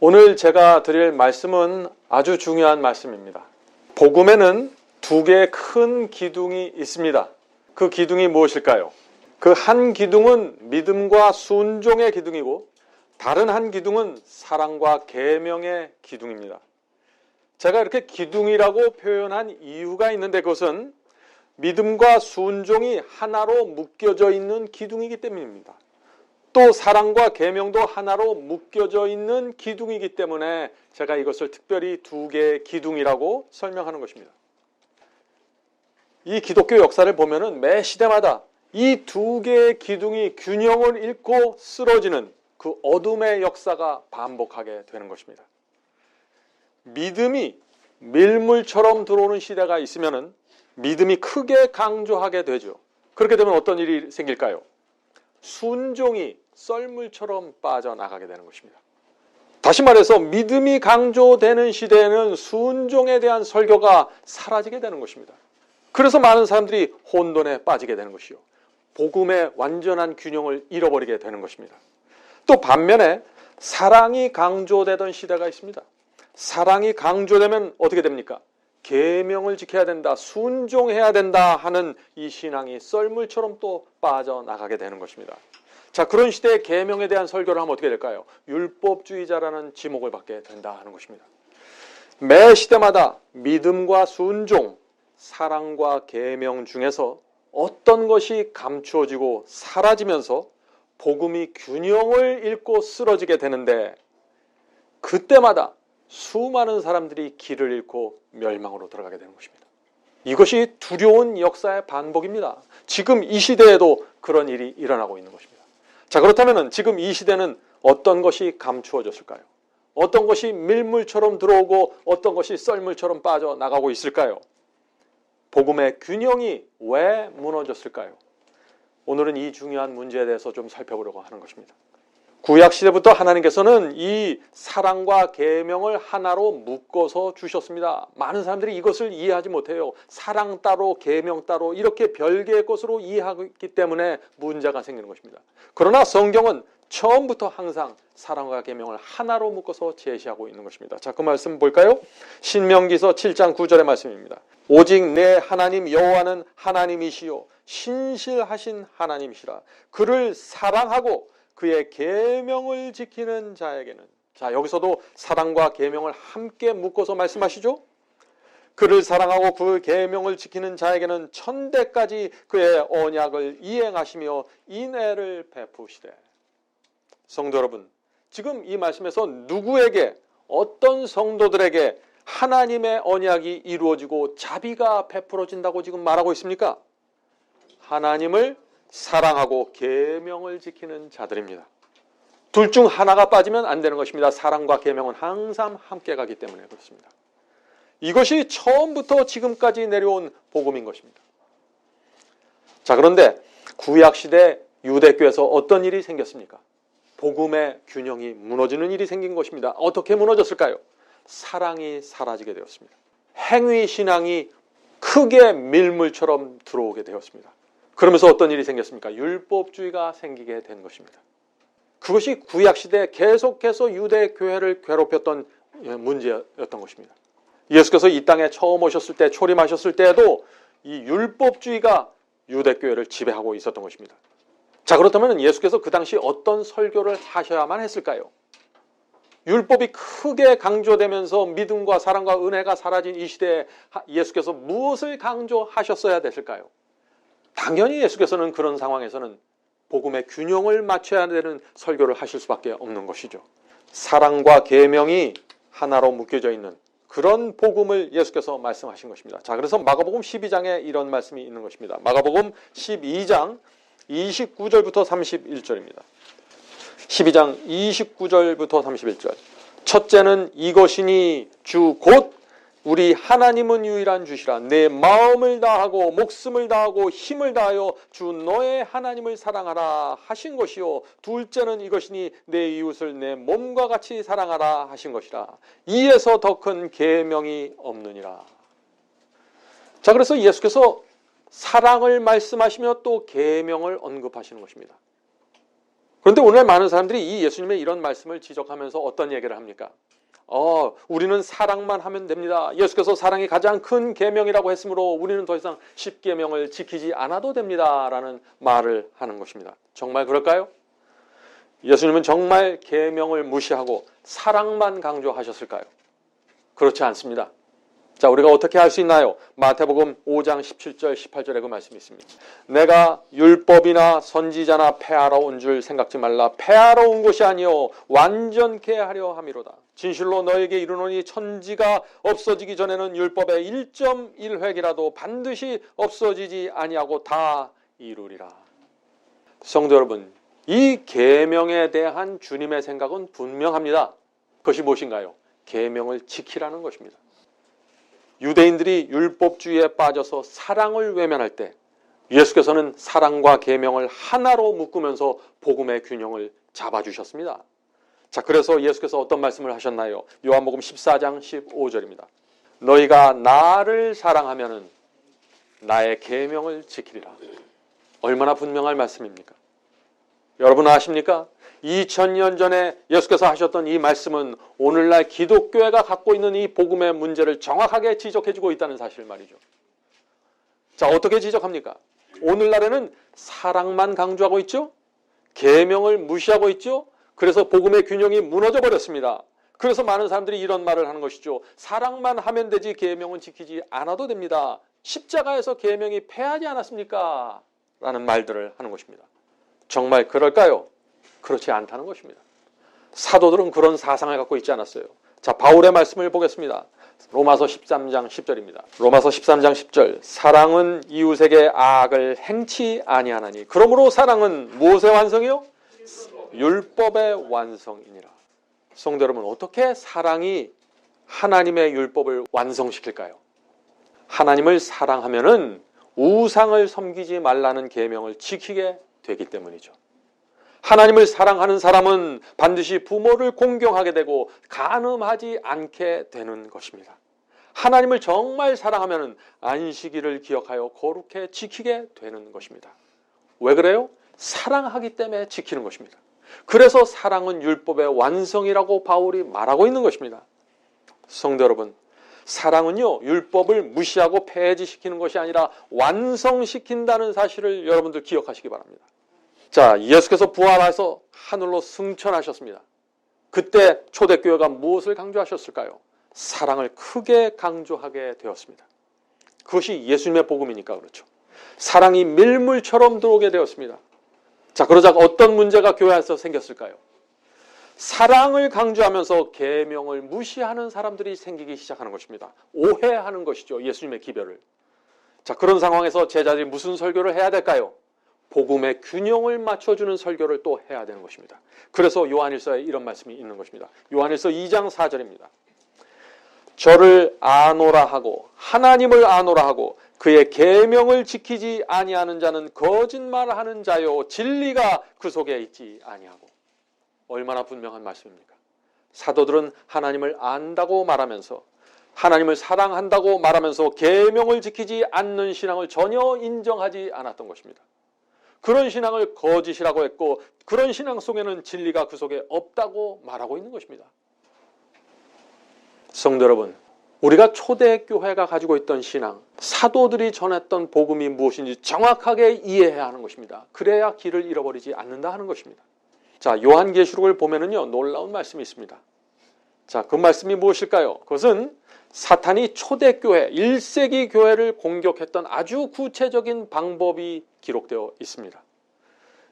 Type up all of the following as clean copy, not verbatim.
오늘 제가 드릴 말씀은 아주 중요한 말씀입니다. 복음에는 두 개의 큰 기둥이 있습니다. 그 기둥이 무엇일까요? 그 한 기둥은 믿음과 순종의 기둥이고 다른 한 기둥은 사랑과 계명의 기둥입니다. 제가 이렇게 기둥이라고 표현한 이유가 있는데 그것은 믿음과 순종이 하나로 묶여져 있는 기둥이기 때문입니다. 또 사랑과 계명도 하나로 묶여져 있는 기둥이기 때문에 제가 이것을 특별히 두 개의 기둥이라고 설명하는 것입니다. 이 기독교 역사를 보면은 매 시대마다 이 두 개의 기둥이 균형을 잃고 쓰러지는 그 어둠의 역사가 반복하게 되는 것입니다. 믿음이 밀물처럼 들어오는 시대가 있으면은 믿음이 크게 강조하게 되죠. 그렇게 되면 어떤 일이 생길까요? 순종이 썰물처럼 빠져나가게 되는 것입니다. 다시 말해서 믿음이 강조되는 시대에는 순종에 대한 설교가 사라지게 되는 것입니다. 그래서 많은 사람들이 혼돈에 빠지게 되는 것이요. 복음의 완전한 균형을 잃어버리게 되는 것입니다. 또 반면에 사랑이 강조되던 시대가 있습니다. 사랑이 강조되면 어떻게 됩니까? 계명을 지켜야 된다, 순종해야 된다 하는 이 신앙이 썰물처럼 또 빠져나가게 되는 것입니다. 자, 그런 시대의 계명에 대한 설교를 하면 어떻게 될까요? 율법주의자라는 지목을 받게 된다 하는 것입니다. 매 시대마다 믿음과 순종, 사랑과 계명 중에서 어떤 것이 감추어지고 사라지면서 복음이 균형을 잃고 쓰러지게 되는데 그때마다 수많은 사람들이 길을 잃고 멸망으로 들어가게 되는 것입니다. 이것이 두려운 역사의 반복입니다. 지금 이 시대에도 그런 일이 일어나고 있는 것입니다. 자, 그렇다면 지금 이 시대는 어떤 것이 감추어졌을까요? 어떤 것이 밀물처럼 들어오고 어떤 것이 썰물처럼 빠져나가고 있을까요? 복음의 균형이 왜 무너졌을까요? 오늘은 이 중요한 문제에 대해서 좀 살펴보려고 하는 것입니다. 구약시대부터 하나님께서는 이 사랑과 계명을 하나로 묶어서 주셨습니다. 많은 사람들이 이것을 이해하지 못해요. 사랑 따로 계명 따로 이렇게 별개의 것으로 이해하기 때문에 문제가 생기는 것입니다. 그러나 성경은 처음부터 항상 사랑과 계명을 하나로 묶어서 제시하고 있는 것입니다. 자, 그 말씀 볼까요? 신명기서 7장 9절의 말씀입니다. 오직 내 하나님 여호와는 하나님이시요 신실하신 하나님이시라. 그를 사랑하고 그의 계명을 지키는 자에게는, 자, 여기서도 사랑과 계명을 함께 묶어서 말씀하시죠. 그를 사랑하고 그 계명을 지키는 자에게는 천대까지 그의 언약을 이행하시며 인애를 베푸시되. 성도 여러분, 지금 이 말씀에서 누구에게, 어떤 성도들에게 하나님의 언약이 이루어지고 자비가 베풀어진다고 지금 말하고 있습니까? 하나님을 사랑하고 계명을 지키는 자들입니다. 둘 중 하나가 빠지면 안 되는 것입니다. 사랑과 계명은 항상 함께 가기 때문에 그렇습니다. 이것이 처음부터 지금까지 내려온 복음인 것입니다. 자, 그런데 구약시대 유대교에서 어떤 일이 생겼습니까? 복음의 균형이 무너지는 일이 생긴 것입니다. 어떻게 무너졌을까요? 사랑이 사라지게 되었습니다. 행위신앙이 크게 밀물처럼 들어오게 되었습니다. 그러면서 어떤 일이 생겼습니까? 율법주의가 생기게 된 것입니다. 그것이 구약시대에 계속해서 유대교회를 괴롭혔던 문제였던 것입니다. 예수께서 이 땅에 처음 오셨을 때, 초림하셨을 때에도 이 율법주의가 유대교회를 지배하고 있었던 것입니다. 자, 그렇다면 예수께서 그 당시 어떤 설교를 하셔야만 했을까요? 율법이 크게 강조되면서 믿음과 사랑과 은혜가 사라진 이 시대에 예수께서 무엇을 강조하셨어야 됐을까요? 당연히 예수께서는 그런 상황에서는 복음의 균형을 맞춰야 되는 설교를 하실 수밖에 없는 것이죠. 사랑과 계명이 하나로 묶여져 있는 그런 복음을 예수께서 말씀하신 것입니다. 자, 그래서 마가복음 12장에 이런 말씀이 있는 것입니다. 마가복음 12장 29절부터 31절입니다. 12장 29절부터 31절. 첫째는 이것이니 주 곧 우리 하나님은 유일한 주시라. 내 마음을 다하고 목숨을 다하고 힘을 다하여 주 너의 하나님을 사랑하라 하신 것이요. 둘째는 이것이니 내 이웃을 내 몸과 같이 사랑하라 하신 것이라. 이에서 더 큰 계명이 없느니라. 자, 그래서 예수께서 사랑을 말씀하시며 또 계명을 언급하시는 것입니다. 그런데 오늘 많은 사람들이 이 예수님의 이런 말씀을 지적하면서 어떤 얘기를 합니까? 우리는 사랑만 하면 됩니다. 예수께서 사랑이 가장 큰 계명이라고 했으므로 우리는 더 이상 10계명을 지키지 않아도 됩니다. 라는 말을 하는 것입니다. 정말 그럴까요? 예수님은 정말 계명을 무시하고 사랑만 강조하셨을까요? 그렇지 않습니다. 자, 우리가 어떻게 할 수 있나요? 마태복음 5장 17절 18절에 그 말씀이 있습니다. 내가 율법이나 선지자나 폐하러 온 줄 생각지 말라. 폐하러 온 것이 아니요 완전케 하려 함이로다. 진실로 너에게 이르노니 천지가 없어지기 전에는 율법의 1.1획이라도 반드시 없어지지 아니하고 다 이루리라. 성도 여러분, 이 계명에 대한 주님의 생각은 분명합니다. 그것이 무엇인가요? 계명을 지키라는 것입니다. 유대인들이 율법주의에 빠져서 사랑을 외면할 때 예수께서는 사랑과 계명을 하나로 묶으면서 복음의 균형을 잡아주셨습니다. 자, 그래서 예수께서 어떤 말씀을 하셨나요? 요한복음 14장 15절입니다. 너희가 나를 사랑하면은 나의 계명을 지키리라. 얼마나 분명한 말씀입니까? 여러분 아십니까? 2000년 전에 예수께서 하셨던 이 말씀은 오늘날 기독교회가 갖고 있는 이 복음의 문제를 정확하게 지적해주고 있다는 사실 말이죠. 자, 어떻게 지적합니까? 오늘날에는 사랑만 강조하고 있죠? 계명을 무시하고 있죠? 그래서 복음의 균형이 무너져 버렸습니다. 그래서 많은 사람들이 이런 말을 하는 것이죠. 사랑만 하면 되지 계명은 지키지 않아도 됩니다. 십자가에서 계명이 패하지 않았습니까? 라는 말들을 하는 것입니다. 정말 그럴까요? 그렇지 않다는 것입니다. 사도들은 그런 사상을 갖고 있지 않았어요. 자, 바울의 말씀을 보겠습니다. 로마서 13장 10절입니다. 로마서 13장 10절. 사랑은 이웃에게 악을 행치 아니하나니. 그러므로 사랑은 무엇의 완성이요? 율법의 완성이니라. 성도 여러분, 어떻게 사랑이 하나님의 율법을 완성시킬까요? 하나님을 사랑하면은 우상을 섬기지 말라는 계명을 지키게 되기 때문이죠. 하나님을 사랑하는 사람은 반드시 부모를 공경하게 되고 간음하지 않게 되는 것입니다. 하나님을 정말 사랑하면 안식일을 기억하여 거룩히 지키게 되는 것입니다. 왜 그래요? 사랑하기 때문에 지키는 것입니다. 그래서 사랑은 율법의 완성이라고 바울이 말하고 있는 것입니다. 성도 여러분, 사랑은요, 율법을 무시하고 폐지시키는 것이 아니라 완성시킨다는 사실을 여러분들 기억하시기 바랍니다. 자, 예수께서 부활해서 하늘로 승천하셨습니다. 그때 초대교회가 무엇을 강조하셨을까요? 사랑을 크게 강조하게 되었습니다. 그것이 예수님의 복음이니까 그렇죠. 사랑이 밀물처럼 들어오게 되었습니다. 자, 그러자 어떤 문제가 교회에서 생겼을까요? 사랑을 강조하면서 계명을 무시하는 사람들이 생기기 시작하는 것입니다. 오해하는 것이죠. 예수님의 기별을. 자, 그런 상황에서 제자들이 무슨 설교를 해야 될까요? 복음의 균형을 맞춰주는 설교를 또 해야 되는 것입니다. 그래서 요한일서에 이런 말씀이 있는 것입니다. 요한일서 2장 4절입니다. 저를 아노라 하고 하나님을 아노라 하고 그의 계명을 지키지 아니하는 자는 거짓말하는 자요 진리가 그 속에 있지 아니하고. 얼마나 분명한 말씀입니까? 사도들은 하나님을 안다고 말하면서 하나님을 사랑한다고 말하면서 계명을 지키지 않는 신앙을 전혀 인정하지 않았던 것입니다. 그런 신앙을 거짓이라고 했고 그런 신앙 속에는 진리가 그 속에 없다고 말하고 있는 것입니다. 성도 여러분, 우리가 초대교회가 가지고 있던 신앙, 사도들이 전했던 복음이 무엇인지 정확하게 이해해야 하는 것입니다. 그래야 길을 잃어버리지 않는다 하는 것입니다. 자, 요한계시록을 보면은요, 놀라운 말씀이 있습니다. 자, 그 말씀이 무엇일까요? 그것은 사탄이 초대교회, 1세기 교회를 공격했던 아주 구체적인 방법이 기록되어 있습니다.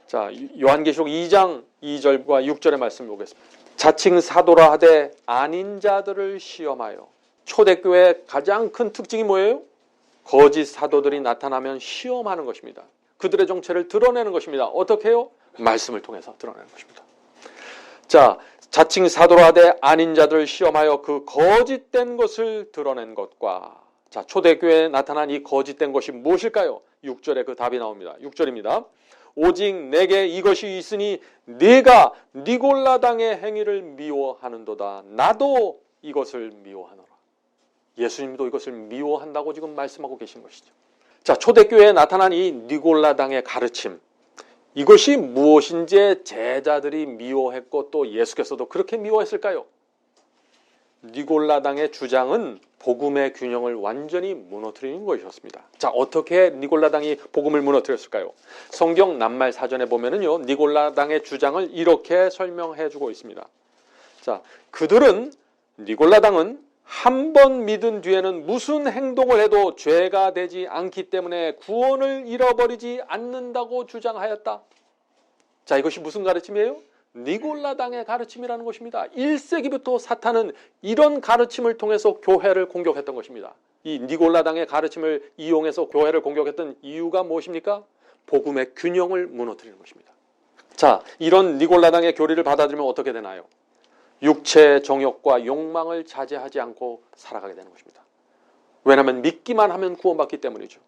자, 요한계시록 2장 2절과 6절의 말씀을 보겠습니다. 자칭 사도라 하되 아닌 자들을 시험하여. 초대교회의 가장 큰 특징이 뭐예요? 거짓 사도들이 나타나면 시험하는 것입니다. 그들의 정체를 드러내는 것입니다. 어떻게 해요? 말씀을 통해서 드러내는 것입니다. 자, 자칭 사도라 하되 아닌 자들을 시험하여 그 거짓된 것을 드러낸 것과, 자, 초대교회에 나타난 이 거짓된 것이 무엇일까요? 6절에 그 답이 나옵니다. 6절입니다. 오직 내게 이것이 있으니 네가 니골라당의 행위를 미워하는도다. 나도 이것을 미워하노라. 예수님도 이것을 미워한다고 지금 말씀하고 계신 것이죠. 자, 초대교회에 나타난 이 니골라당의 가르침, 이것이 무엇인지 제자들이 미워했고 또 예수께서도 그렇게 미워했을까요? 니골라당의 주장은 복음의 균형을 완전히 무너뜨리는 것이었습니다. 자, 어떻게 니골라당이 복음을 무너뜨렸을까요? 성경 낱말 사전에 보면은요, 니골라당의 주장을 이렇게 설명해 주고 있습니다. 자, 니골라당은 한 번 믿은 뒤에는 무슨 행동을 해도 죄가 되지 않기 때문에 구원을 잃어버리지 않는다고 주장하였다. 자, 이것이 무슨 가르침이에요? 니골라당의 가르침이라는 것입니다. 1세기부터 사탄은 이런 가르침을 통해서 교회를 공격했던 것입니다. 이 니골라당의 가르침을 이용해서 교회를 공격했던 이유가 무엇입니까? 복음의 균형을 무너뜨리는 것입니다. 자, 이런 니골라당의 교리를 받아들이면 어떻게 되나요? 육체의 정욕과 욕망을 자제하지 않고 살아가게 되는 것입니다. 왜냐하면 믿기만 하면 구원받기 때문이죠.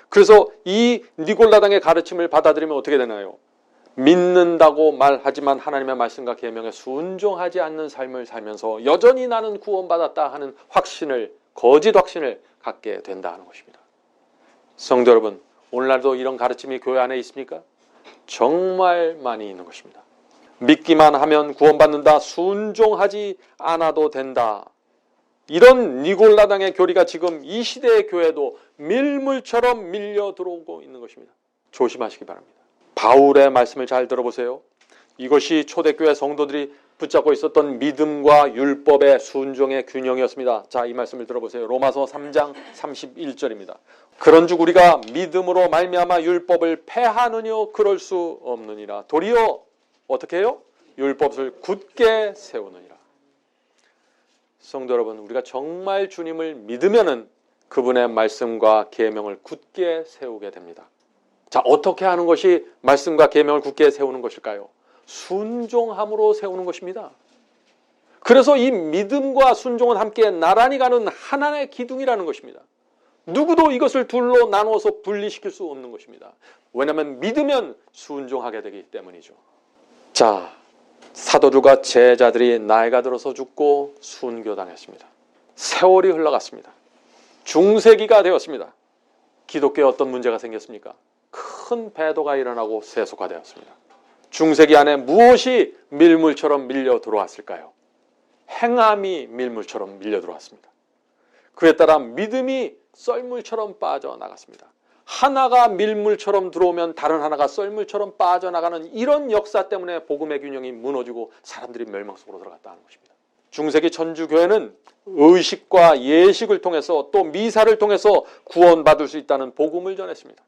그래서 이 니골라당의 가르침을 받아들이면 어떻게 되나요? 믿는다고 말하지만 하나님의 말씀과 계명에 순종하지 않는 삶을 살면서 여전히 나는 구원받았다 하는 거짓 확신을 갖게 된다는 것입니다. 성도 여러분, 오늘날도 이런 가르침이 교회 안에 있습니까? 정말 많이 있는 것입니다. 믿기만 하면 구원받는다, 순종하지 않아도 된다. 이런 니골라당의 교리가 지금 이 시대의 교회도 밀물처럼 밀려 들어오고 있는 것입니다. 조심하시기 바랍니다. 바울의 말씀을 잘 들어보세요. 이것이 초대교회 성도들이 붙잡고 있었던 믿음과 율법의 순종의 균형이었습니다. 자, 이 말씀을 들어보세요. 로마서 3장 31절입니다. 그런즉 우리가 믿음으로 말미암아 율법을 폐하느뇨? 그럴 수 없느니라. 도리어 어떻게 해요? 율법을 굳게 세우느니라. 성도 여러분, 우리가 정말 주님을 믿으면은 그분의 말씀과 계명을 굳게 세우게 됩니다. 자, 어떻게 하는 것이 말씀과 계명을 굳게 세우는 것일까요? 순종함으로 세우는 것입니다. 그래서 이 믿음과 순종은 함께 나란히 가는 하나의 기둥이라는 것입니다. 누구도 이것을 둘로 나누어서 분리시킬 수 없는 것입니다. 왜냐하면 믿으면 순종하게 되기 때문이죠. 자, 사도들과 제자들이 나이가 들어서 죽고 순교당했습니다. 세월이 흘러갔습니다. 중세기가 되었습니다. 기독교에 어떤 문제가 생겼습니까? 큰 배도가 일어나고 세속화되었습니다. 중세기 안에 무엇이 밀물처럼 밀려 들어왔을까요? 행함이 밀물처럼 밀려 들어왔습니다. 그에 따라 믿음이 썰물처럼 빠져나갔습니다. 하나가 밀물처럼 들어오면 다른 하나가 썰물처럼 빠져나가는 이런 역사 때문에 복음의 균형이 무너지고 사람들이 멸망 속으로 들어갔다는 것입니다. 중세기 천주교회는 의식과 예식을 통해서 또 미사를 통해서 구원받을 수 있다는 복음을 전했습니다.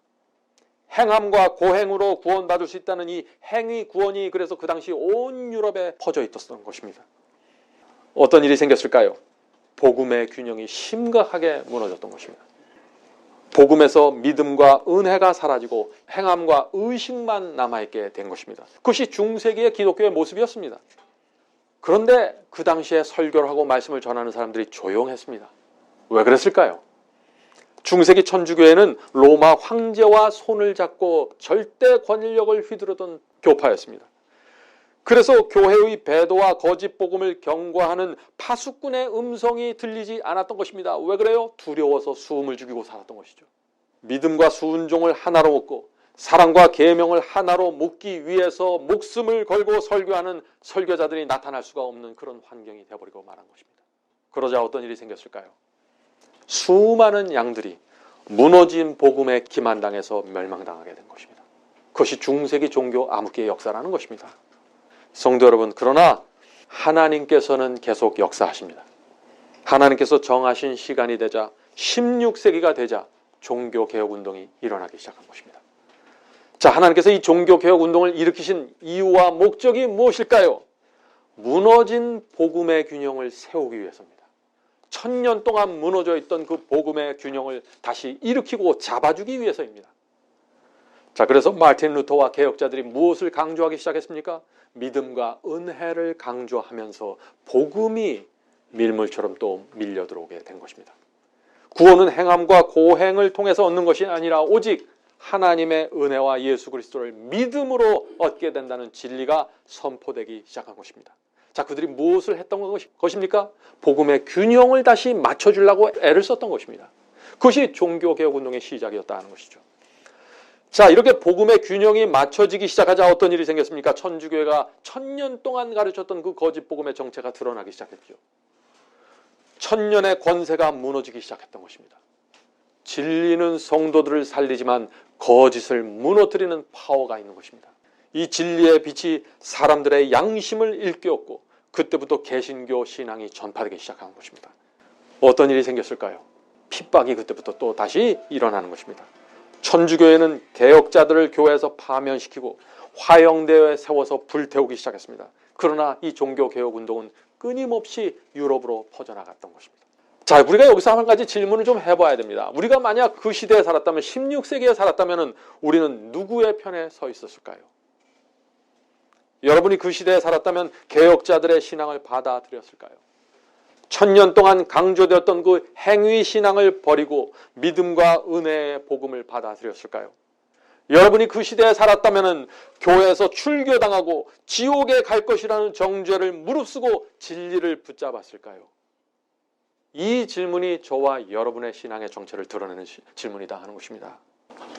행함과 고행으로 구원받을 수 있다는 이 행위 구원이 그래서 그 당시 온 유럽에 퍼져 있었던 것입니다. 어떤 일이 생겼을까요? 복음의 균형이 심각하게 무너졌던 것입니다. 복음에서 믿음과 은혜가 사라지고 행함과 의식만 남아있게 된 것입니다. 그것이 중세기의 기독교의 모습이었습니다. 그런데 그 당시에 설교를 하고 말씀을 전하는 사람들이 조용했습니다. 왜 그랬을까요? 중세기 천주교회는 로마 황제와 손을 잡고 절대 권력을 휘두르던 교파였습니다. 그래서 교회의 배도와 거짓 복음을 경고하는 파수꾼의 음성이 들리지 않았던 것입니다. 왜 그래요? 두려워서 숨을 죽이고 살았던 것이죠. 믿음과 순종을 하나로 묶고 사랑과 계명을 하나로 묶기 위해서 목숨을 걸고 설교하는 설교자들이 나타날 수가 없는 그런 환경이 되어버리고 말한 것입니다. 그러자 어떤 일이 생겼을까요? 수많은 양들이 무너진 복음에 기만당해서 멸망당하게 된 것입니다. 그것이 중세기 종교 암흑기의 역사라는 것입니다. 성도 여러분, 그러나 하나님께서는 계속 역사하십니다. 하나님께서 정하신 시간이 되자 16세기가 되자 종교개혁운동이 일어나기 시작한 것입니다. 자, 하나님께서 이 종교개혁운동을 일으키신 이유와 목적이 무엇일까요? 무너진 복음의 균형을 세우기 위해서입니다. 1000년 동안 무너져 있던 그 복음의 균형을 다시 일으키고 잡아주기 위해서입니다. 자, 그래서 마틴 루터와 개혁자들이 무엇을 강조하기 시작했습니까? 믿음과 은혜를 강조하면서 복음이 밀물처럼 또 밀려 들어오게 된 것입니다. 구원은 행함과 고행을 통해서 얻는 것이 아니라 오직 하나님의 은혜와 예수 그리스도를 믿음으로 얻게 된다는 진리가 선포되기 시작한 것입니다. 자, 그들이 무엇을 했던 것입니까? 복음의 균형을 다시 맞춰주려고 애를 썼던 것입니다. 그것이 종교개혁운동의 시작이었다는 것이죠. 자, 이렇게 복음의 균형이 맞춰지기 시작하자 어떤 일이 생겼습니까? 천주교회가 1000년 동안 가르쳤던 그 거짓 복음의 정체가 드러나기 시작했죠. 1000년의 권세가 무너지기 시작했던 것입니다. 진리는 성도들을 살리지만 거짓을 무너뜨리는 파워가 있는 것입니다. 이 진리의 빛이 사람들의 양심을 일깨웠고 그때부터 개신교 신앙이 전파되기 시작한 것입니다. 어떤 일이 생겼을까요? 핍박이 그때부터 또 다시 일어나는 것입니다. 천주교회는 개혁자들을 교회에서 파면시키고 화영대에 세워서 불태우기 시작했습니다. 그러나 이 종교개혁운동은 끊임없이 유럽으로 퍼져나갔던 것입니다. 자, 우리가 여기서 한 가지 질문을 좀 해봐야 됩니다. 우리가 만약 그 시대에 살았다면, 16세기에 살았다면 우리는 누구의 편에 서 있었을까요? 여러분이 그 시대에 살았다면 개혁자들의 신앙을 받아들였을까요? 1000년 동안 강조되었던 그 행위 신앙을 버리고 믿음과 은혜의 복음을 받아들였을까요? 여러분이 그 시대에 살았다면 교회에서 출교당하고 지옥에 갈 것이라는 정죄를 무릅쓰고 진리를 붙잡았을까요? 이 질문이 저와 여러분의 신앙의 정체를 드러내는 질문이다 하는 것입니다.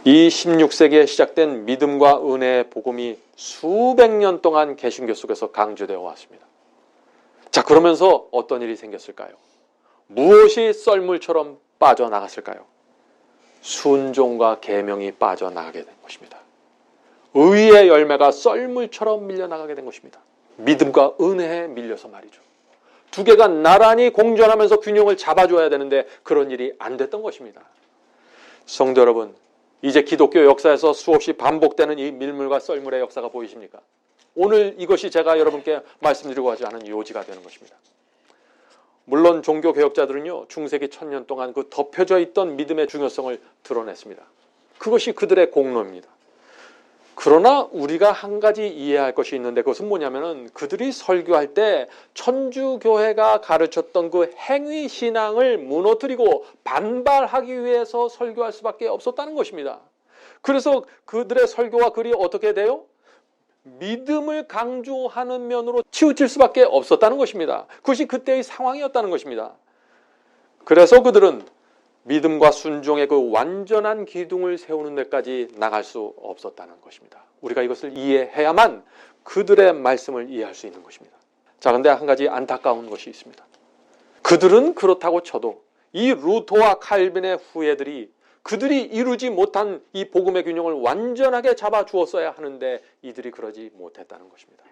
이 16세기에 시작된 믿음과 은혜의 복음이 수백 년 동안 개신교 속에서 강조되어 왔습니다. 자, 그러면서 어떤 일이 생겼을까요? 무엇이 썰물처럼 빠져나갔을까요? 순종과 계명이 빠져나가게 된 것입니다. 의의 열매가 썰물처럼 밀려나가게 된 것입니다. 믿음과 은혜에 밀려서 말이죠. 두 개가 나란히 공존하면서 균형을 잡아줘야 되는데 그런 일이 안 됐던 것입니다. 성도 여러분, 이제 기독교 역사에서 수없이 반복되는 이 밀물과 썰물의 역사가 보이십니까? 오늘 이것이 제가 여러분께 말씀드리고자 하는 요지가 되는 것입니다. 물론 종교개혁자들은요, 중세기 1000년 동안 그 덮여져 있던 믿음의 중요성을 드러냈습니다. 그것이 그들의 공로입니다. 그러나 우리가 한 가지 이해할 것이 있는데 그것은 뭐냐면은 그들이 설교할 때 천주교회가 가르쳤던 그 행위신앙을 무너뜨리고 반발하기 위해서 설교할 수밖에 없었다는 것입니다. 그래서 그들의 설교와 글이 어떻게 돼요? 믿음을 강조하는 면으로 치우칠 수밖에 없었다는 것입니다. 그것이 그때의 상황이었다는 것입니다. 그래서 그들은 믿음과 순종의 그 완전한 기둥을 세우는 데까지 나갈 수 없었다는 것입니다. 우리가 이것을 이해해야만 그들의 말씀을 이해할 수 있는 것입니다. 자, 그런데 한 가지 안타까운 것이 있습니다. 그들은 그렇다고 쳐도 이 루터와 칼빈의 후예들이 그들이 이루지 못한 이 복음의 균형을 완전하게 잡아주었어야 하는데 이들이 그러지 못했다는 것입니다.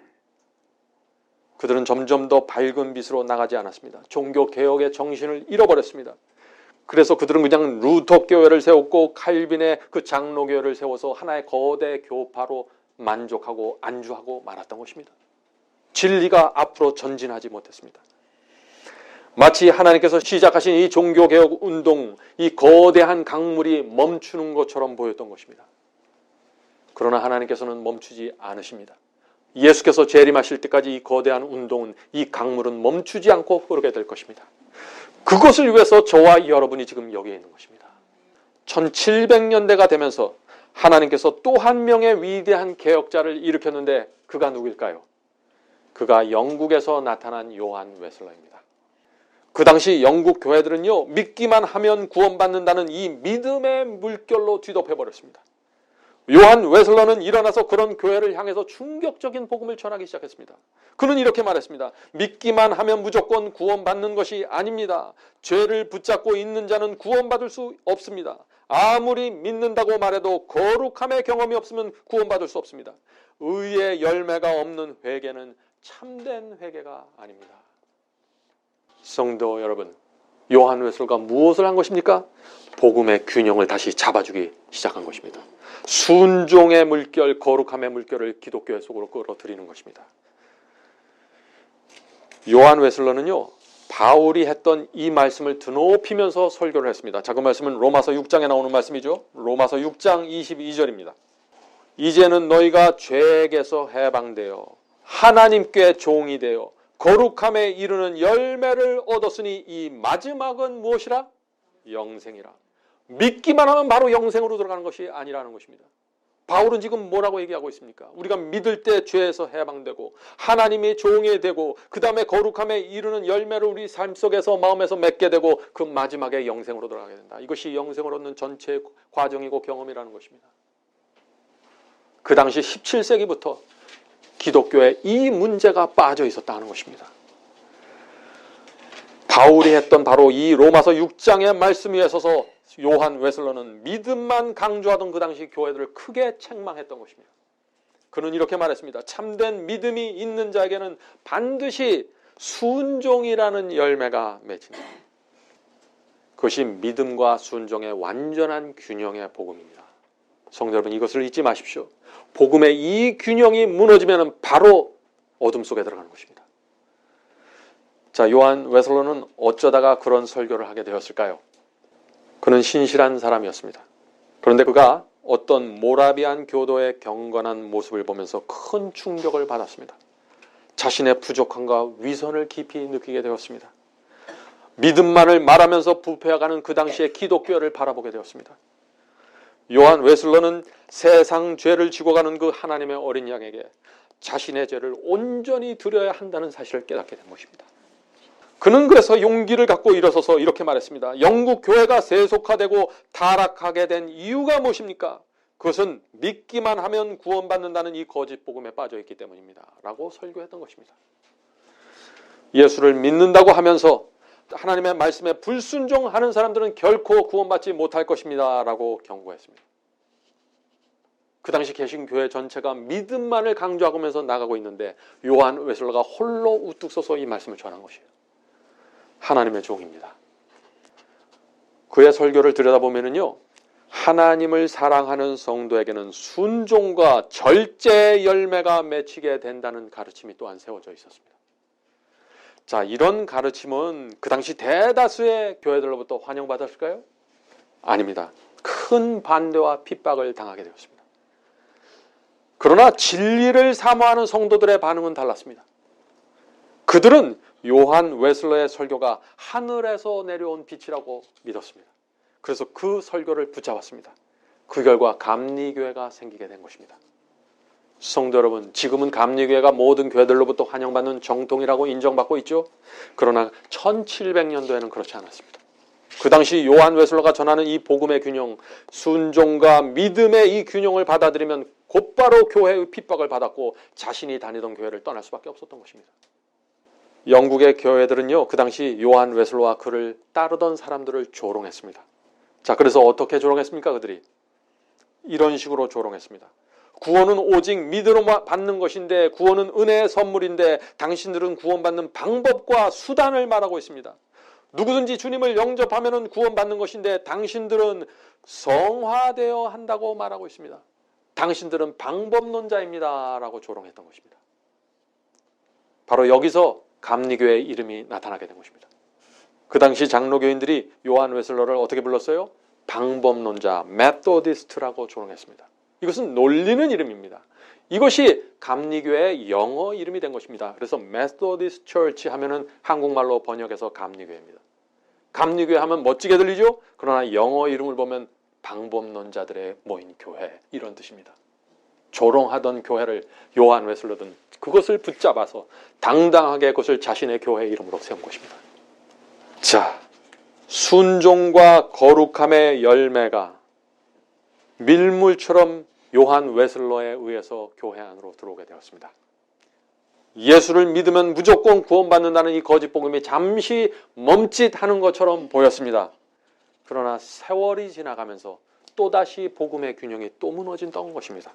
그들은 점점 더 밝은 빛으로 나가지 않았습니다. 종교개혁의 정신을 잃어버렸습니다. 그래서 그들은 그냥 루터 교회를 세웠고 칼빈의 그 장로교회를 세워서 하나의 거대 교파로 만족하고 안주하고 말았던 것입니다. 진리가 앞으로 전진하지 못했습니다. 마치 하나님께서 시작하신 이 종교개혁 운동, 이 거대한 강물이 멈추는 것처럼 보였던 것입니다. 그러나 하나님께서는 멈추지 않으십니다. 예수께서 재림하실 때까지 이 거대한 운동은, 이 강물은 멈추지 않고 흐르게 될 것입니다. 그것을 위해서 저와 여러분이 지금 여기에 있는 것입니다. 1700년대가 되면서 하나님께서 또 한 명의 위대한 개혁자를 일으켰는데 그가 누구일까요? 그가 영국에서 나타난 요한 웨슬러입니다. 그 당시 영국 교회들은요, 믿기만 하면 구원받는다는 이 믿음의 물결로 뒤덮여버렸습니다. 요한 웨슬러는 일어나서 그런 교회를 향해서 충격적인 복음을 전하기 시작했습니다. 그는 이렇게 말했습니다. 믿기만 하면 무조건 구원받는 것이 아닙니다. 죄를 붙잡고 있는 자는 구원받을 수 없습니다. 아무리 믿는다고 말해도 거룩함의 경험이 없으면 구원받을 수 없습니다. 의의 열매가 없는 회개는 참된 회개가 아닙니다. 성도 여러분, 요한 웨슬러가 무엇을 한 것입니까? 복음의 균형을 다시 잡아주기 시작한 것입니다. 순종의 물결, 거룩함의 물결을 기독교회 속으로 끌어들이는 것입니다. 요한 웨슬러는요, 바울이 했던 이 말씀을 드높이면서 설교를 했습니다. 자, 그 말씀은 로마서 6장에 나오는 말씀이죠. 로마서 6장 22절입니다. 이제는 너희가 죄에게서 해방되어 하나님께 종이 되어 거룩함에 이르는 열매를 얻었으니 이 마지막은 무엇이라? 영생이라. 믿기만 하면 바로 영생으로 들어가는 것이 아니라는 것입니다. 바울은 지금 뭐라고 얘기하고 있습니까? 우리가 믿을 때 죄에서 해방되고 하나님의 종이 되고 그 다음에 거룩함에 이르는 열매를 우리 삶 속에서 마음에서 맺게 되고 그 마지막에 영생으로 들어가게 된다. 이것이 영생을 얻는 전체 과정이고 경험이라는 것입니다. 그 당시 17세기부터 기독교에 이 문제가 빠져 있었다는 것입니다. 바울이 했던 바로 이 로마서 6장의 말씀 위에 서서 요한 웨슬러는 믿음만 강조하던 그 당시 교회들을 크게 책망했던 것입니다. 그는 이렇게 말했습니다. 참된 믿음이 있는 자에게는 반드시 순종이라는 열매가 맺힌다. 그것이 믿음과 순종의 완전한 균형의 복음입니다. 성도 여러분, 이것을 잊지 마십시오. 복음의 이 균형이 무너지면 바로 어둠 속에 들어가는 것입니다. 자, 요한 웨슬러는 어쩌다가 그런 설교를 하게 되었을까요? 그는 신실한 사람이었습니다. 그런데 그가 어떤 모라비안 교도의 경건한 모습을 보면서 큰 충격을 받았습니다. 자신의 부족함과 위선을 깊이 느끼게 되었습니다. 믿음만을 말하면서 부패해가는 그 당시의 기독교를 바라보게 되었습니다. 요한 웨슬러는 세상 죄를 지고 가는 그 하나님의 어린 양에게 자신의 죄를 온전히 드려야 한다는 사실을 깨닫게 된 것입니다. 그는 그래서 용기를 갖고 일어서서 이렇게 말했습니다. 영국 교회가 세속화되고 타락하게 된 이유가 무엇입니까? 그것은 믿기만 하면 구원받는다는 이 거짓 복음에 빠져 있기 때문입니다. 라고 설교했던 것입니다. 예수를 믿는다고 하면서 하나님의 말씀에 불순종하는 사람들은 결코 구원받지 못할 것입니다. 라고 경고했습니다. 그 당시 계신 교회 전체가 믿음만을 강조하면서 나가고 있는데 요한 웨슬러가 홀로 우뚝 서서 이 말씀을 전한 것이에요. 하나님의 종입니다. 그의 설교를 들여다보면요, 하나님을 사랑하는 성도에게는 순종과 절제의 열매가 맺히게 된다는 가르침이 또한 세워져 있었습니다. 자, 이런 가르침은 그 당시 대다수의 교회들로부터 환영받았을까요? 아닙니다. 큰 반대와 핍박을 당하게 되었습니다. 그러나 진리를 사모하는 성도들의 반응은 달랐습니다. 그들은 요한 웨슬러의 설교가 하늘에서 내려온 빛이라고 믿었습니다. 그래서 그 설교를 붙잡았습니다. 그 결과 감리교회가 생기게 된 것입니다. 성도 여러분, 지금은 감리교회가 모든 교회들로부터 환영받는 정통이라고 인정받고 있죠. 그러나 1700년도에는 그렇지 않았습니다. 그 당시 요한 웨슬러가 전하는 이 복음의 균형, 순종과 믿음의 이 균형을 받아들이면 곧바로 교회의 핍박을 받았고 자신이 다니던 교회를 떠날 수밖에 없었던 것입니다. 영국의 교회들은요, 그 당시 요한 웨슬러와 그를 따르던 사람들을 조롱했습니다. 자, 그래서 어떻게 조롱했습니까? 그들이 이런 식으로 조롱했습니다. 구원은 오직 믿음으로 받는 것인데, 구원은 은혜의 선물인데 당신들은 구원받는 방법과 수단을 말하고 있습니다. 누구든지 주님을 영접하면 구원받는 것인데 당신들은 성화되어야 한다고 말하고 있습니다. 당신들은 방법론자입니다. 라고 조롱했던 것입니다. 바로 여기서 감리교회의 이름이 나타나게 된 것입니다. 그 당시 장로교인들이 요한 웨슬러를 어떻게 불렀어요? 방법론자, 메소디스트라고 조롱했습니다. 이것은 놀리는 이름입니다. 이것이 감리교회의 영어 이름이 된 것입니다. 그래서 메소디스트 처치 하면은 한국말로 번역해서 감리교회입니다. 감리교회 하면 멋지게 들리죠? 그러나 영어 이름을 보면 방법론자들의 모인 교회, 이런 뜻입니다. 조롱하던 교회를 요한 웨슬러는 그것을 붙잡아서 당당하게 그것을 자신의 교회 이름으로 세운 것입니다. 자, 순종과 거룩함의 열매가 밀물처럼 요한 웨슬러에 의해서 교회 안으로 들어오게 되었습니다. 예수를 믿으면 무조건 구원받는다는 이 거짓 복음이 잠시 멈칫하는 것처럼 보였습니다. 그러나 세월이 지나가면서 또다시 복음의 균형이 또 무너진다는 것입니다.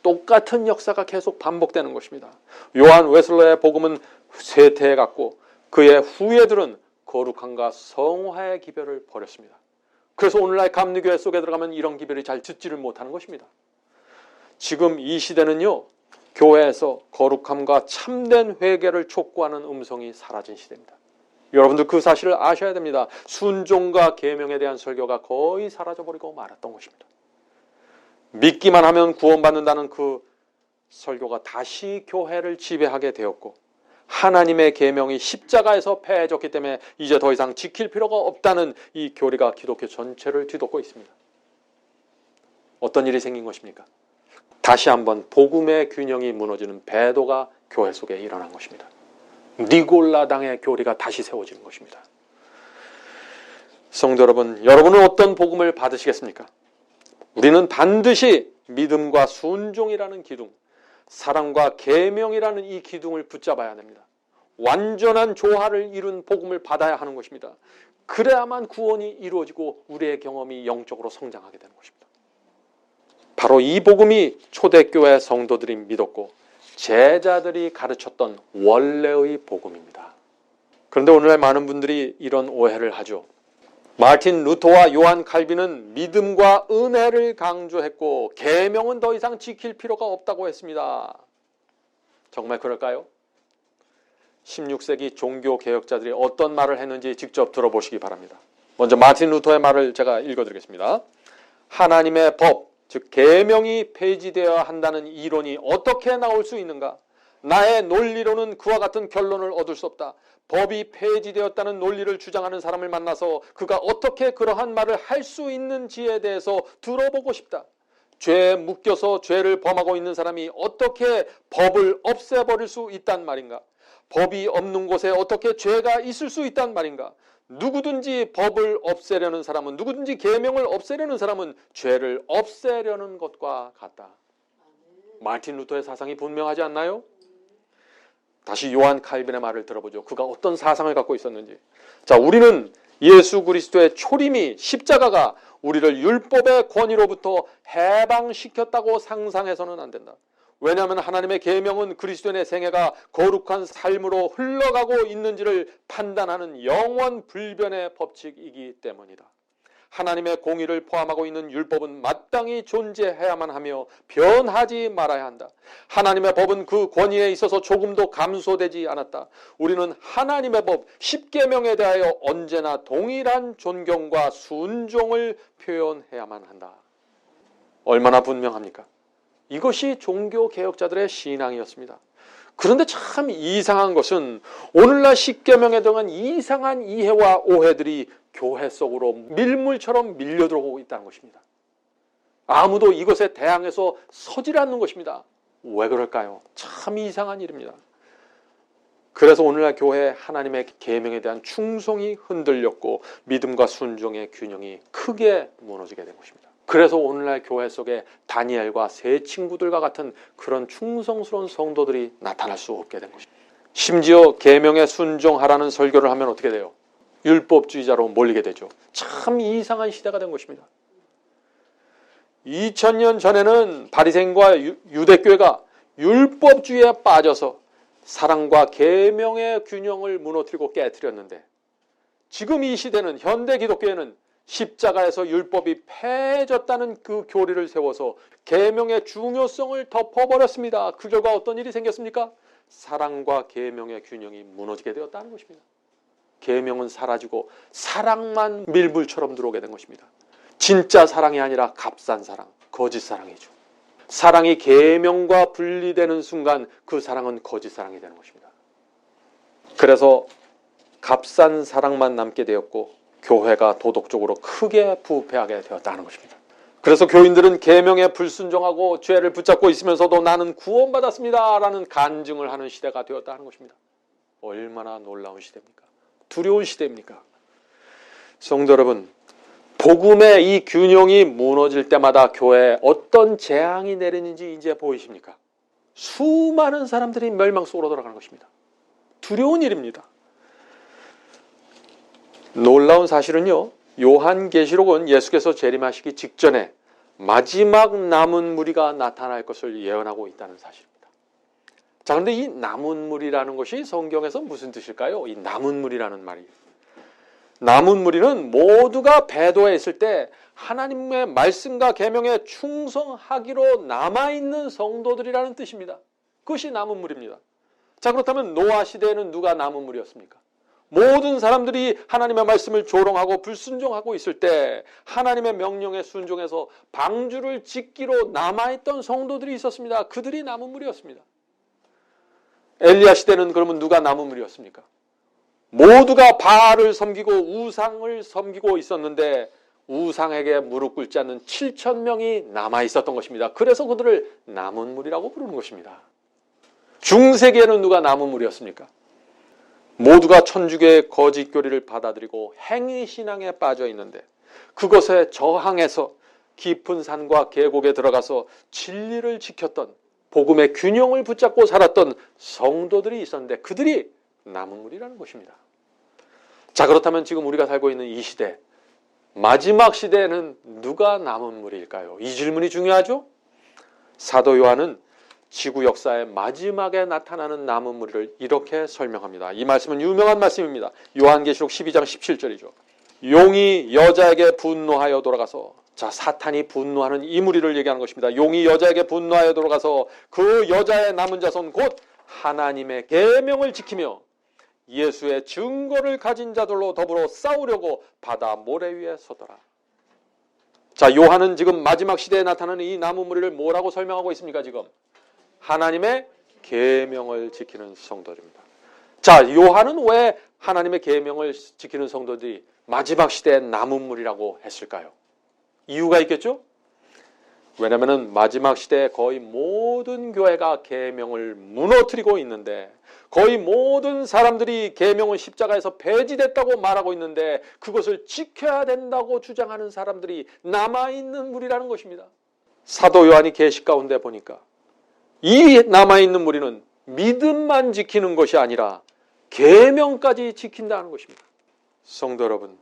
똑같은 역사가 계속 반복되는 것입니다. 요한 웨슬러의 복음은 쇠퇴해갔고 그의 후예들은 거룩함과 성화의 기별을 버렸습니다. 그래서 오늘날 감리교회 속에 들어가면 이런 기별이 잘 듣지를 못하는 것입니다. 지금 이 시대는요, 교회에서 거룩함과 참된 회개를 촉구하는 음성이 사라진 시대입니다. 여러분들 그 사실을 아셔야 됩니다. 순종과 계명에 대한 설교가 거의 사라져버리고 말았던 것입니다. 믿기만 하면 구원받는다는 그 설교가 다시 교회를 지배하게 되었고, 하나님의 계명이 십자가에서 패해졌기 때문에 이제 더 이상 지킬 필요가 없다는 이 교리가 기독교 전체를 뒤덮고 있습니다. 어떤 일이 생긴 것입니까? 다시 한번 복음의 균형이 무너지는 배도가 교회 속에 일어난 것입니다. 니골라당의 교리가 다시 세워지는 것입니다. 성도 여러분, 여러분은 어떤 복음을 받으시겠습니까? 우리는 반드시 믿음과 순종이라는 기둥, 사랑과 계명이라는 이 기둥을 붙잡아야 됩니다. 완전한 조화를 이룬 복음을 받아야 하는 것입니다. 그래야만 구원이 이루어지고 우리의 경험이 영적으로 성장하게 되는 것입니다. 바로 이 복음이 초대교회 성도들이 믿었고 제자들이 가르쳤던 원래의 복음입니다. 그런데 오늘날 많은 분들이 이런 오해를 하죠. 마틴 루터와 요한 칼빈은 믿음과 은혜를 강조했고 계명은 더 이상 지킬 필요가 없다고 했습니다. 정말 그럴까요? 16세기 종교개혁자들이 어떤 말을 했는지 직접 들어보시기 바랍니다. 먼저 마틴 루터의 말을 제가 읽어드리겠습니다. 하나님의 법, 즉 계명이 폐지되어야 한다는 이론이 어떻게 나올 수 있는가? 나의 논리로는 그와 같은 결론을 얻을 수 없다. 법이 폐지되었다는 논리를 주장하는 사람을 만나서 그가 어떻게 그러한 말을 할 수 있는지에 대해서 들어보고 싶다. 죄에 묶여서 죄를 범하고 있는 사람이 어떻게 법을 없애버릴 수 있단 말인가? 법이 없는 곳에 어떻게 죄가 있을 수 있단 말인가? 누구든지 법을 없애려는 사람은, 누구든지 계명을 없애려는 사람은 죄를 없애려는 것과 같다. 마틴 루터의 사상이 분명하지 않나요? 다시 요한 칼빈의 말을 들어보죠. 그가 어떤 사상을 갖고 있었는지. 자, 우리는 예수 그리스도의 초림이, 십자가가 우리를 율법의 권위로부터 해방시켰다고 상상해서는 안 된다. 왜냐하면 하나님의 계명은 그리스도인의 생애가 거룩한 삶으로 흘러가고 있는지를 판단하는 영원 불변의 법칙이기 때문이다. 하나님의 공의를 포함하고 있는 율법은 마땅히 존재해야만 하며 변하지 말아야 한다. 하나님의 법은 그 권위에 있어서 조금도 감소되지 않았다. 우리는 하나님의 법, 십계명에 대하여 언제나 동일한 존경과 순종을 표현해야만 한다. 얼마나 분명합니까? 이것이 종교개혁자들의 신앙이었습니다. 그런데 참 이상한 것은 오늘날 십계명에 대한 이상한 이해와 오해들이 교회 속으로 밀물처럼 밀려들어오고 있다는 것입니다. 아무도 이것에 대항해서 서질 않는 것입니다. 왜 그럴까요? 참 이상한 일입니다. 그래서 오늘날 교회에 하나님의 계명에 대한 충성이 흔들렸고 믿음과 순종의 균형이 크게 무너지게 된 것입니다. 그래서 오늘날 교회 속에 다니엘과 세 친구들과 같은 그런 충성스러운 성도들이 나타날 수 없게 된 것입니다. 심지어 계명에 순종하라는 설교를 하면 어떻게 돼요? 율법주의자로 몰리게 되죠. 참 이상한 시대가 된 것입니다. 2000년 전에는 바리새인과 유대교회가 율법주의에 빠져서 사랑과 계명의 균형을 무너뜨리고 깨뜨렸는데 지금 이 시대는 현대 기독교회는 십자가에서 율법이 폐해졌다는 그 교리를 세워서 계명의 중요성을 덮어버렸습니다. 그 결과 어떤 일이 생겼습니까? 사랑과 계명의 균형이 무너지게 되었다는 것입니다. 계명은 사라지고 사랑만 밀물처럼 들어오게 된 것입니다. 진짜 사랑이 아니라 값싼 사랑, 거짓 사랑이죠. 사랑이 계명과 분리되는 순간 그 사랑은 거짓 사랑이 되는 것입니다. 그래서 값싼 사랑만 남게 되었고 교회가 도덕적으로 크게 부패하게 되었다는 것입니다. 그래서 교인들은 계명에 불순종하고 죄를 붙잡고 있으면서도 나는 구원받았습니다 라는 간증을 하는 시대가 되었다는 것입니다. 얼마나 놀라운 시대입니까? 두려운 시대입니까? 성도 여러분, 복음의 이 균형이 무너질 때마다 교회에 어떤 재앙이 내리는지 이제 보이십니까? 수많은 사람들이 멸망 속으로 돌아가는 것입니다. 두려운 일입니다. 놀라운 사실은요, 요한계시록은 예수께서 재림하시기 직전에 마지막 남은 무리가 나타날 것을 예언하고 있다는 사실입니다. 자, 그런데 이 남은 무리라는 것이 성경에서 무슨 뜻일까요? 이 남은 무리라는 말이. 남은 무리는 모두가 배도에 있을 때 하나님의 말씀과 계명에 충성하기로 남아있는 성도들이라는 뜻입니다. 그것이 남은 무리입니다. 자, 그렇다면 노아 시대에는 누가 남은 무리였습니까? 모든 사람들이 하나님의 말씀을 조롱하고 불순종하고 있을 때 하나님의 명령에 순종해서 방주를 짓기로 남아있던 성도들이 있었습니다. 그들이 남은 무리였습니다. 엘리야 시대는 그러면 누가 남은 무리였습니까? 모두가 바알을 섬기고 우상을 섬기고 있었는데 우상에게 무릎 꿇지 않는 7,000명이 남아있었던 것입니다. 그래서 그들을 남은 무리라고 부르는 것입니다. 중세기에는 누가 남은 무리였습니까? 모두가 천주교의 거짓 교리를 받아들이고 행위신앙에 빠져 있는데 그것에 저항해서 깊은 산과 계곡에 들어가서 진리를 지켰던, 복음의 균형을 붙잡고 살았던 성도들이 있었는데 그들이 남은 무리라는 것입니다. 자, 그렇다면 지금 우리가 살고 있는 이 시대, 마지막 시대에는 누가 남은 무리일까요? 이 질문이 중요하죠? 사도 요한은 지구 역사의 마지막에 나타나는 남은 무리를 이렇게 설명합니다. 이 말씀은 유명한 말씀입니다. 요한계시록 12장 17절이죠. 용이 여자에게 분노하여 돌아가서, 자, 사탄이 분노하는 이 무리를 얘기하는 것입니다. 용이 여자에게 분노하여 돌아가서 그 여자의 남은 자손 곧 하나님의 계명을 지키며 예수의 증거를 가진 자들로 더불어 싸우려고 바다 모래 위에 서더라. 자, 요한은 지금 마지막 시대에 나타나는 이 남은 무리를 뭐라고 설명하고 있습니까? 지금 하나님의 계명을 지키는 성도들입니다. 자, 요한은 왜 하나님의 계명을 지키는 성도들이 마지막 시대의 남은 무리라고 했을까요? 이유가 있겠죠? 왜냐하면 마지막 시대에 거의 모든 교회가 계명을 무너뜨리고 있는데, 거의 모든 사람들이 계명은 십자가에서 폐지됐다고 말하고 있는데 그것을 지켜야 된다고 주장하는 사람들이 남아있는 무리라는 것입니다. 사도 요한이 계시 가운데 보니까 이 남아있는 무리는 믿음만 지키는 것이 아니라 계명까지 지킨다는 것입니다. 성도 여러분,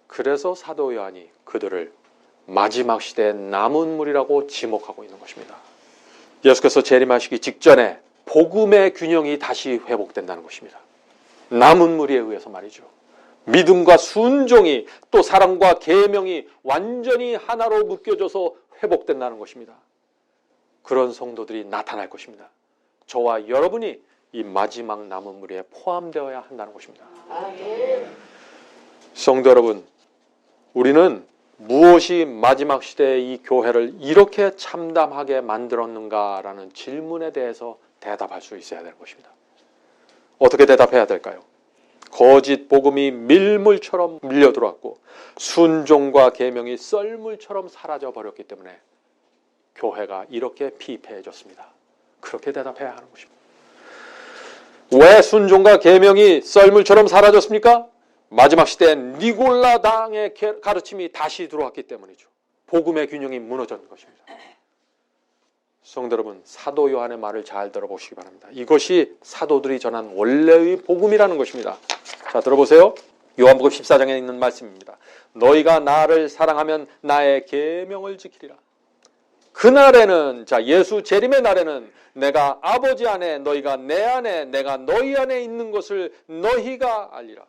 그래서 사도 요한이 그들을 마지막 시대의 남은 무리라고 지목하고 있는 것입니다. 예수께서 재림하시기 직전에 복음의 균형이 다시 회복된다는 것입니다. 남은 무리에 의해서 말이죠. 믿음과 순종이, 또 사랑과 계명이 완전히 하나로 묶여져서 회복된다는 것입니다. 그런 성도들이 나타날 것입니다. 저와 여러분이 이 마지막 남은 무리에 포함되어야 한다는 것입니다. 성도 여러분, 우리는 무엇이 마지막 시대의 이 교회를 이렇게 참담하게 만들었는가라는 질문에 대해서 대답할 수 있어야 되는 것입니다. 어떻게 대답해야 될까요? 거짓 복음이 밀물처럼 밀려 들어왔고 순종과 계명이 썰물처럼 사라져 버렸기 때문에 교회가 이렇게 피폐해졌습니다. 그렇게 대답해야 하는 것입니다. 왜 순종과 계명이 썰물처럼 사라졌습니까? 마지막 시대엔 니골라당의 가르침이 다시 들어왔기 때문이죠. 복음의 균형이 무너진 것입니다. 성도 여러분, 사도 요한의 말을 잘 들어보시기 바랍니다. 이것이 사도들이 전한 원래의 복음이라는 것입니다. 자, 들어보세요. 요한복음 14장에 있는 말씀입니다. 너희가 나를 사랑하면 나의 계명을 지키리라. 그날에는, 자, 예수 재림의 날에는 내가 아버지 안에, 너희가 내 안에, 내가 너희 안에 있는 것을 너희가 알리라.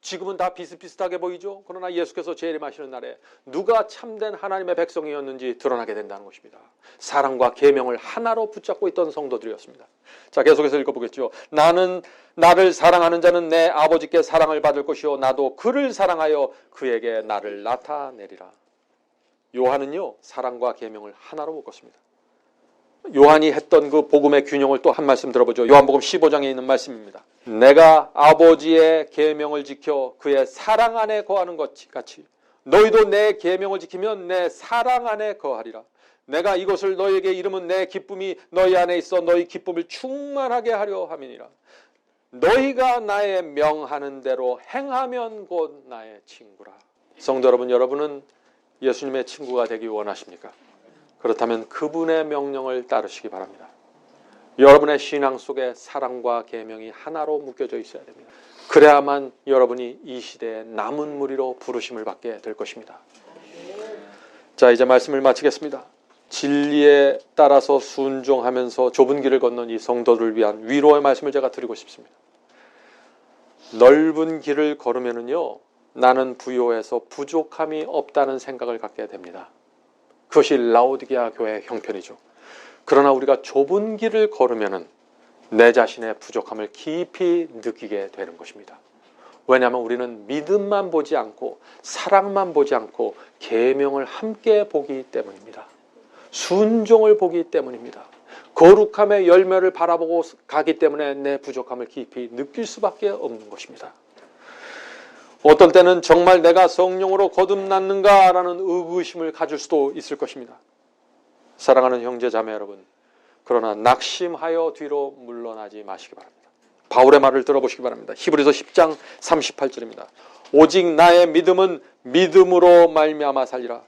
지금은 다 비슷비슷하게 보이죠? 그러나 예수께서 재림하시는 날에 누가 참된 하나님의 백성이었는지 드러나게 된다는 것입니다. 사랑과 계명을 하나로 붙잡고 있던 성도들이었습니다. 자, 계속해서 읽어보겠죠. 나를 사랑하는 자는 내 아버지께 사랑을 받을 것이요 나도 그를 사랑하여 그에게 나를 나타내리라. 요한은요, 사랑과 계명을 하나로 묶었습니다. 요한이 했던 그 복음의 균형을 또 한 말씀 들어보죠. 요한복음 15장에 있는 말씀입니다. 내가 아버지의 계명을 지켜 그의 사랑 안에 거하는 것 같이 너희도 내 계명을 지키면 내 사랑 안에 거하리라. 내가 이것을 너희에게 이름은 내 기쁨이 너희 안에 있어 너희 기쁨을 충만하게 하려 함이니라. 너희가 나의 명하는 대로 행하면 곧 나의 친구라. 성도 여러분, 여러분은 예수님의 친구가 되기 원하십니까? 그렇다면 그분의 명령을 따르시기 바랍니다. 여러분의 신앙 속에 사랑과 계명이 하나로 묶여져 있어야 됩니다. 그래야만 여러분이 이 시대의 남은 무리로 부르심을 받게 될 것입니다. 자, 이제 말씀을 마치겠습니다. 진리에 따라서 순종하면서 좁은 길을 걷는 이 성도를 위한 위로의 말씀을 제가 드리고 싶습니다. 넓은 길을 걸으면은요, 나는 부요해서 부족함이 없다는 생각을 갖게 됩니다. 그것이 라오디게아 교회의 형편이죠. 그러나 우리가 좁은 길을 걸으면은 내 자신의 부족함을 깊이 느끼게 되는 것입니다. 왜냐하면 우리는 믿음만 보지 않고 사랑만 보지 않고 계명을 함께 보기 때문입니다. 순종을 보기 때문입니다. 거룩함의 열매를 바라보고 가기 때문에 내 부족함을 깊이 느낄 수밖에 없는 것입니다. 어떤 때는 정말 내가 성령으로 거듭났는가라는 의구심을 가질 수도 있을 것입니다. 사랑하는 형제 자매 여러분, 그러나 낙심하여 뒤로 물러나지 마시기 바랍니다. 바울의 말을 들어보시기 바랍니다. 히브리서 10장 38절입니다. 오직 나의 믿음은 믿음으로 말미암아 살리라.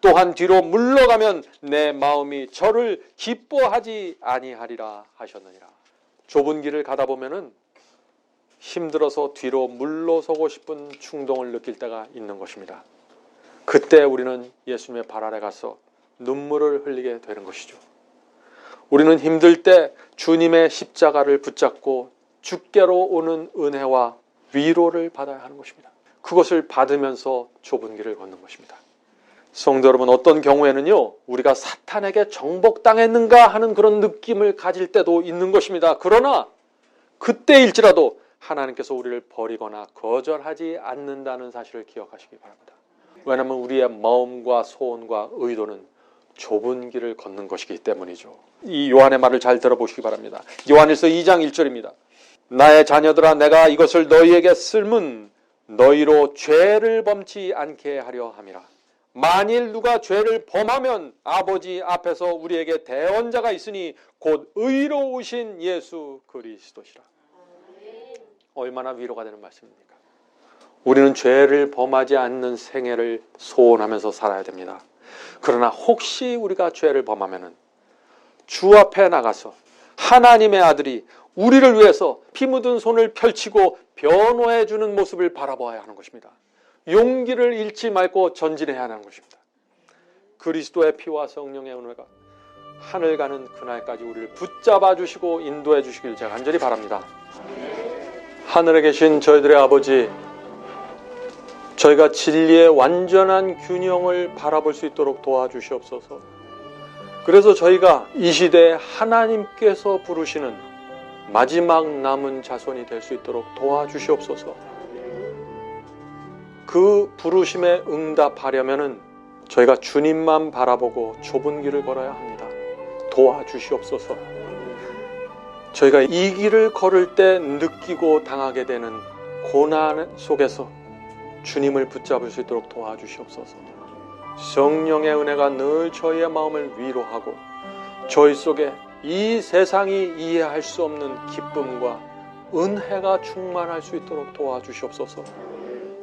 또한 뒤로 물러가면 내 마음이 저를 기뻐하지 아니하리라 하셨느니라. 좁은 길을 가다 보면은 힘들어서 뒤로 물러서고 싶은 충동을 느낄 때가 있는 것입니다. 그때 우리는 예수님의 발 아래 가서 눈물을 흘리게 되는 것이죠. 우리는 힘들 때 주님의 십자가를 붙잡고 주께로 오는 은혜와 위로를 받아야 하는 것입니다. 그것을 받으면서 좁은 길을 걷는 것입니다. 성도 여러분, 어떤 경우에는요, 우리가 사탄에게 정복당했는가 하는 그런 느낌을 가질 때도 있는 것입니다. 그러나 그때일지라도 하나님께서 우리를 버리거나 거절하지 않는다는 사실을 기억하시기 바랍니다. 왜냐하면 우리의 마음과 소원과 의도는 좁은 길을 걷는 것이기 때문이죠. 이 요한의 말을 잘 들어보시기 바랍니다. 요한일서 2장 1절입니다. 나의 자녀들아, 내가 이것을 너희에게 쓸문 너희로 죄를 범치 않게 하려 함이라. 만일 누가 죄를 범하면 아버지 앞에서 우리에게 대언자가 있으니 곧 의로우신 예수 그리스도시라. 얼마나 위로가 되는 말씀입니까? 우리는 죄를 범하지 않는 생애를 소원하면서 살아야 됩니다. 그러나 혹시 우리가 죄를 범하면은 주 앞에 나가서 하나님의 아들이 우리를 위해서 피 묻은 손을 펼치고 변호해 주는 모습을 바라봐야 하는 것입니다. 용기를 잃지 말고 전진해야 하는 것입니다. 그리스도의 피와 성령의 은혜가 하늘 가는 그날까지 우리를 붙잡아 주시고 인도해 주시길 제가 간절히 바랍니다. 하늘에 계신 저희들의 아버지, 저희가 진리의 완전한 균형을 바라볼 수 있도록 도와주시옵소서. 그래서 저희가 이 시대에 하나님께서 부르시는 마지막 남은 자손이 될 수 있도록 도와주시옵소서. 그 부르심에 응답하려면은 저희가 주님만 바라보고 좁은 길을 걸어야 합니다. 도와주시옵소서. 저희가 이 길을 걸을 때 느끼고 당하게 되는 고난 속에서 주님을 붙잡을 수 있도록 도와주시옵소서. 성령의 은혜가 늘 저희의 마음을 위로하고 저희 속에 이 세상이 이해할 수 없는 기쁨과 은혜가 충만할 수 있도록 도와주시옵소서.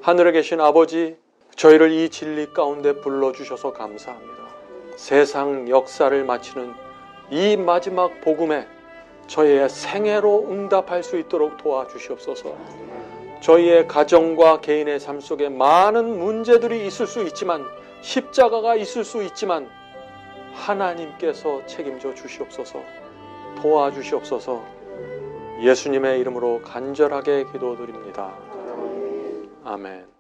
하늘에 계신 아버지, 저희를 이 진리 가운데 불러주셔서 감사합니다. 세상 역사를 마치는 이 마지막 복음에 저희의 생애로 응답할 수 있도록 도와주시옵소서. 저희의 가정과 개인의 삶 속에 많은 문제들이 있을 수 있지만, 십자가가 있을 수 있지만 하나님께서 책임져 주시옵소서. 도와주시옵소서. 예수님의 이름으로 간절하게 기도드립니다. 아멘.